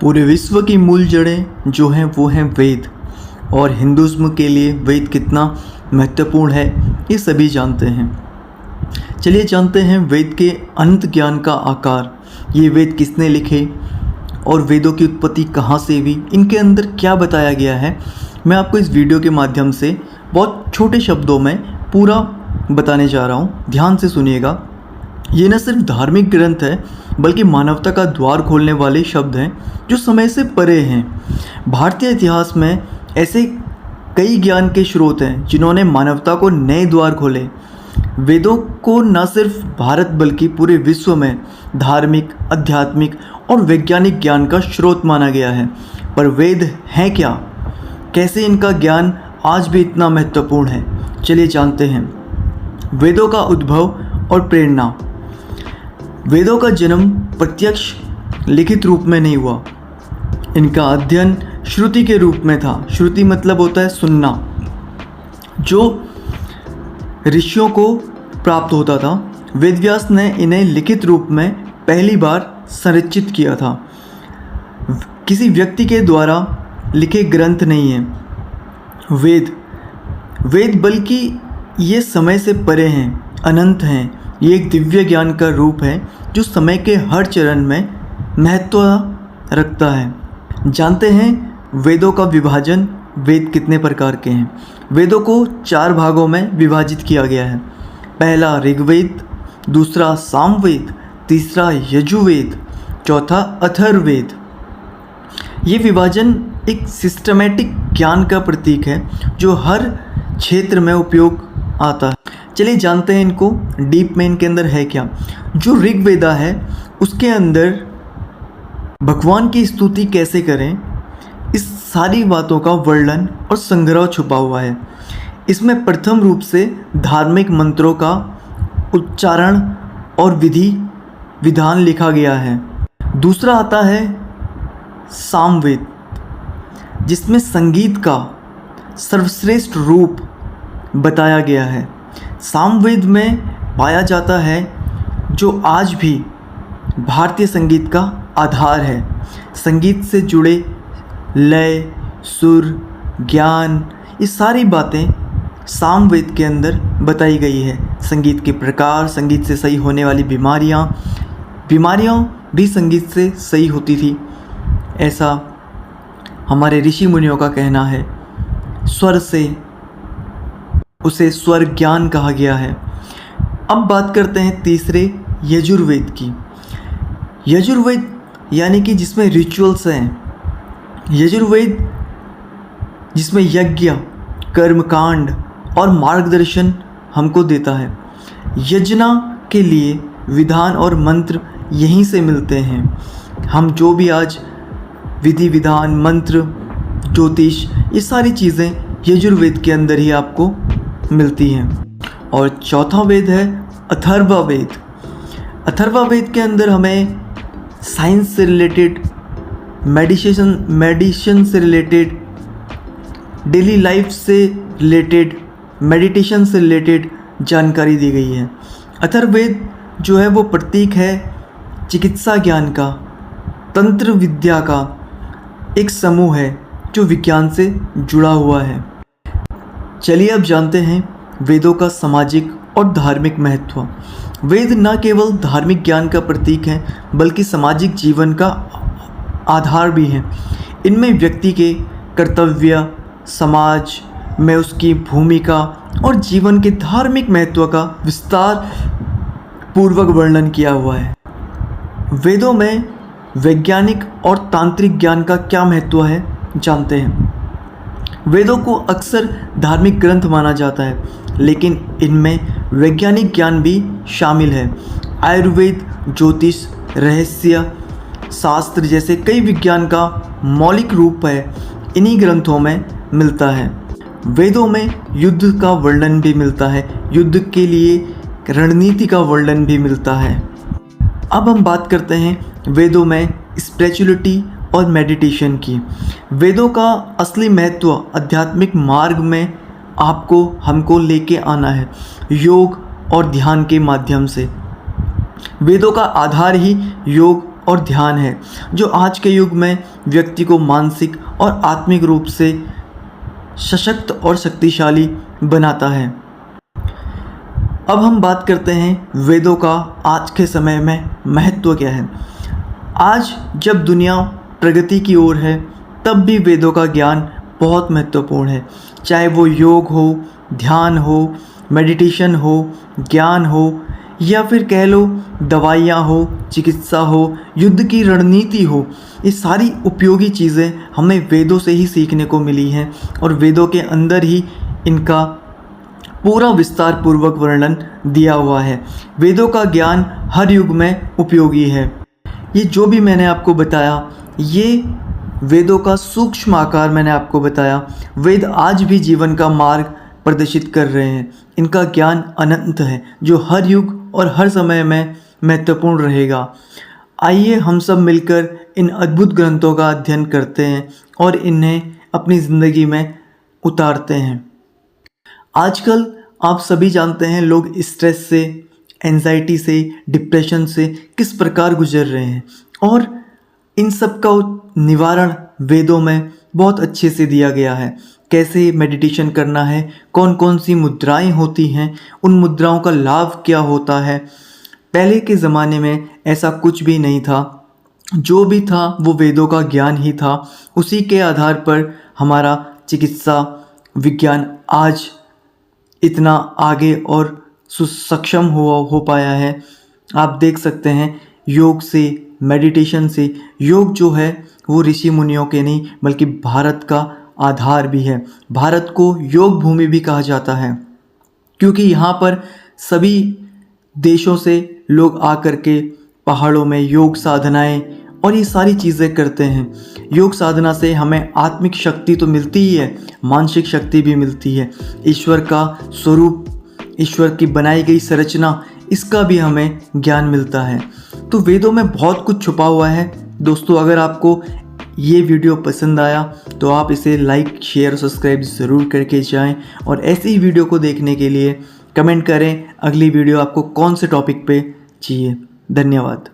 पूरे विश्व की मूल जड़ें जो हैं वो हैं वेद। और हिंदुज़्म के लिए वेद कितना महत्वपूर्ण है ये सभी जानते हैं। चलिए जानते हैं वेद के अनंत ज्ञान का आकार, ये वेद किसने लिखे और वेदों की उत्पत्ति कहाँ से हुई, इनके अंदर क्या बताया गया है। मैं आपको इस वीडियो के माध्यम से बहुत छोटे शब्दों में पूरा बताने जा रहा हूँ। ध्यान से सुनिएगा। ये न सिर्फ धार्मिक ग्रंथ है बल्कि मानवता का द्वार खोलने वाले शब्द हैं जो समय से परे हैं। भारतीय इतिहास में ऐसे कई ज्ञान के स्रोत हैं जिन्होंने मानवता को नए द्वार खोले। वेदों को न सिर्फ भारत बल्कि पूरे विश्व में धार्मिक, आध्यात्मिक और वैज्ञानिक ज्ञान का स्रोत माना गया है। पर वेद हैं क्या? कैसे इनका ज्ञान आज भी इतना महत्वपूर्ण है? चलिए जानते हैं। वेदों का उद्भव और प्रेरणा। वेदों का जन्म प्रत्यक्ष लिखित रूप में नहीं हुआ। इनका अध्ययन श्रुति के रूप में था। श्रुति मतलब होता है सुनना, जो ऋषियों को प्राप्त होता था। वेदव्यास ने इन्हें लिखित रूप में पहली बार संरचित किया था। किसी व्यक्ति के द्वारा लिखे ग्रंथ नहीं है वेद बल्कि ये समय से परे हैं, अनंत हैं। ये एक दिव्य ज्ञान का रूप है जो समय के हर चरण में महत्व रखता है। जानते हैं वेदों का विभाजन। वेद कितने प्रकार के हैं? वेदों को 4 भागों में विभाजित किया गया है। पहला ऋग्वेद, दूसरा सामवेद, तीसरा यजुर्वेद, चौथा अथर्ववेद। ये विभाजन एक सिस्टमैटिक ज्ञान का प्रतीक है जो हर क्षेत्र में उपयोग आता है। चलिए जानते हैं इनको डीप में, इनके अंदर है क्या। जो ऋग्वेदा है उसके अंदर भगवान की स्तुति कैसे करें, इस सारी बातों का वर्णन और संग्रह छुपा हुआ है। इसमें प्रथम रूप से धार्मिक मंत्रों का उच्चारण और विधि विधान लिखा गया है। दूसरा आता है सामवेद, जिसमें संगीत का सर्वश्रेष्ठ रूप बताया गया है। सामवेद में पाया जाता है जो आज भी भारतीय संगीत का आधार है। संगीत से जुड़े लय, सुर, ज्ञान, ये सारी बातें सामवेद के अंदर बताई गई है। संगीत के प्रकार, संगीत से सही होने वाली बीमारियाँ भी संगीत से सही होती थी, ऐसा हमारे ऋषि मुनियों का कहना है। स्वर से उसे स्वर ज्ञान कहा गया है। अब बात करते हैं तीसरे यजुर्वेद की। यजुर्वेद यानी कि जिसमें रिचुअल्स हैं। यजुर्वेद जिसमें यज्ञ, कर्मकांड और मार्गदर्शन हमको देता है। यज्ञ के लिए विधान और मंत्र यहीं से मिलते हैं। हम जो भी आज विधि विधान, मंत्र, ज्योतिष, ये सारी चीज़ें यजुर्वेद के अंदर ही आपको मिलती हैं। और चौथा वेद है अथर्ववेद। अथर्ववेद के अंदर हमें साइंस से रिलेटेड, मेडिसिन से रिलेटेड, डेली लाइफ से रिलेटेड, मेडिटेशन से रिलेटेड जानकारी दी गई है। अथर्ववेद जो है वो प्रतीक है चिकित्सा ज्ञान का, तंत्र विद्या का एक समूह है जो विज्ञान से जुड़ा हुआ है। चलिए अब जानते हैं वेदों का सामाजिक और धार्मिक महत्व। वेद न केवल धार्मिक ज्ञान का प्रतीक है बल्कि सामाजिक जीवन का आधार भी है। इनमें व्यक्ति के कर्तव्य, समाज में उसकी भूमिका और जीवन के धार्मिक महत्व का विस्तार पूर्वक वर्णन किया हुआ है। वेदों में वैज्ञानिक और तांत्रिक ज्ञान का क्या महत्व है जानते हैं। वेदों को अक्सर धार्मिक ग्रंथ माना जाता है, लेकिन इनमें वैज्ञानिक ज्ञान भी शामिल है। आयुर्वेद, ज्योतिष, रहस्य शास्त्र जैसे कई विज्ञान का मौलिक रूप है इन्हीं ग्रंथों में मिलता है। वेदों में युद्ध का वर्णन भी मिलता है, युद्ध के लिए रणनीति का वर्णन भी मिलता है। अब हम बात करते हैं वेदों में स्पिरिचुअलिटी और मेडिटेशन की। वेदों का असली महत्व आध्यात्मिक मार्ग में हमको लेके आना है, योग और ध्यान के माध्यम से। वेदों का आधार ही योग और ध्यान है जो आज के युग में व्यक्ति को मानसिक और आत्मिक रूप से सशक्त और शक्तिशाली बनाता है। अब हम बात करते हैं वेदों का आज के समय में महत्व क्या है। आज जब दुनिया प्रगति की ओर है तब भी वेदों का ज्ञान बहुत महत्वपूर्ण है। चाहे वो योग हो, ध्यान हो, मेडिटेशन हो, ज्ञान हो, या फिर कह लो दवाइयाँ हो, चिकित्सा हो, युद्ध की रणनीति हो, ये सारी उपयोगी चीज़ें हमें वेदों से ही सीखने को मिली हैं और वेदों के अंदर ही इनका पूरा विस्तार पूर्वक वर्णन दिया हुआ है। वेदों का ज्ञान हर युग में उपयोगी है। ये जो भी मैंने आपको बताया, ये वेदों का सूक्ष्म आकार मैंने आपको बताया। वेद आज भी जीवन का मार्ग प्रदर्शित कर रहे हैं। इनका ज्ञान अनंत है जो हर युग और हर समय में महत्वपूर्ण रहेगा। आइए हम सब मिलकर इन अद्भुत ग्रंथों का अध्ययन करते हैं और इन्हें अपनी ज़िंदगी में उतारते हैं। आजकल आप सभी जानते हैं लोग स्ट्रेस से, एंजाइटी से, डिप्रेशन से किस प्रकार गुजर रहे हैं और इन सब का निवारण वेदों में बहुत अच्छे से दिया गया है। कैसे मेडिटेशन करना है, कौन कौन सी मुद्राएं होती हैं, उन मुद्राओं का लाभ क्या होता है। पहले के ज़माने में ऐसा कुछ भी नहीं था, जो भी था वो वेदों का ज्ञान ही था। उसी के आधार पर हमारा चिकित्सा विज्ञान आज इतना आगे और सक्षम हो पाया है। आप देख सकते हैं योग से, मेडिटेशन से, योग जो है वो ऋषि मुनियों के नहीं बल्कि भारत का आधार भी है। भारत को योग भूमि भी कहा जाता है क्योंकि यहाँ पर सभी देशों से लोग आकर के पहाड़ों में योग साधनाएं और ये सारी चीज़ें करते हैं। योग साधना से हमें आत्मिक शक्ति तो मिलती ही है, मानसिक शक्ति भी मिलती है। ईश्वर का स्वरूप, ईश्वर की बनाई गई संरचना, इसका भी हमें ज्ञान मिलता है। तो वेदों में बहुत कुछ छुपा हुआ है। दोस्तों, अगर आपको ये वीडियो पसंद आया तो आप इसे लाइक, शेयर और सब्सक्राइब ज़रूर करके जाएं और ऐसी ही वीडियो को देखने के लिए कमेंट करें अगली वीडियो आपको कौन से टॉपिक पे चाहिए। धन्यवाद।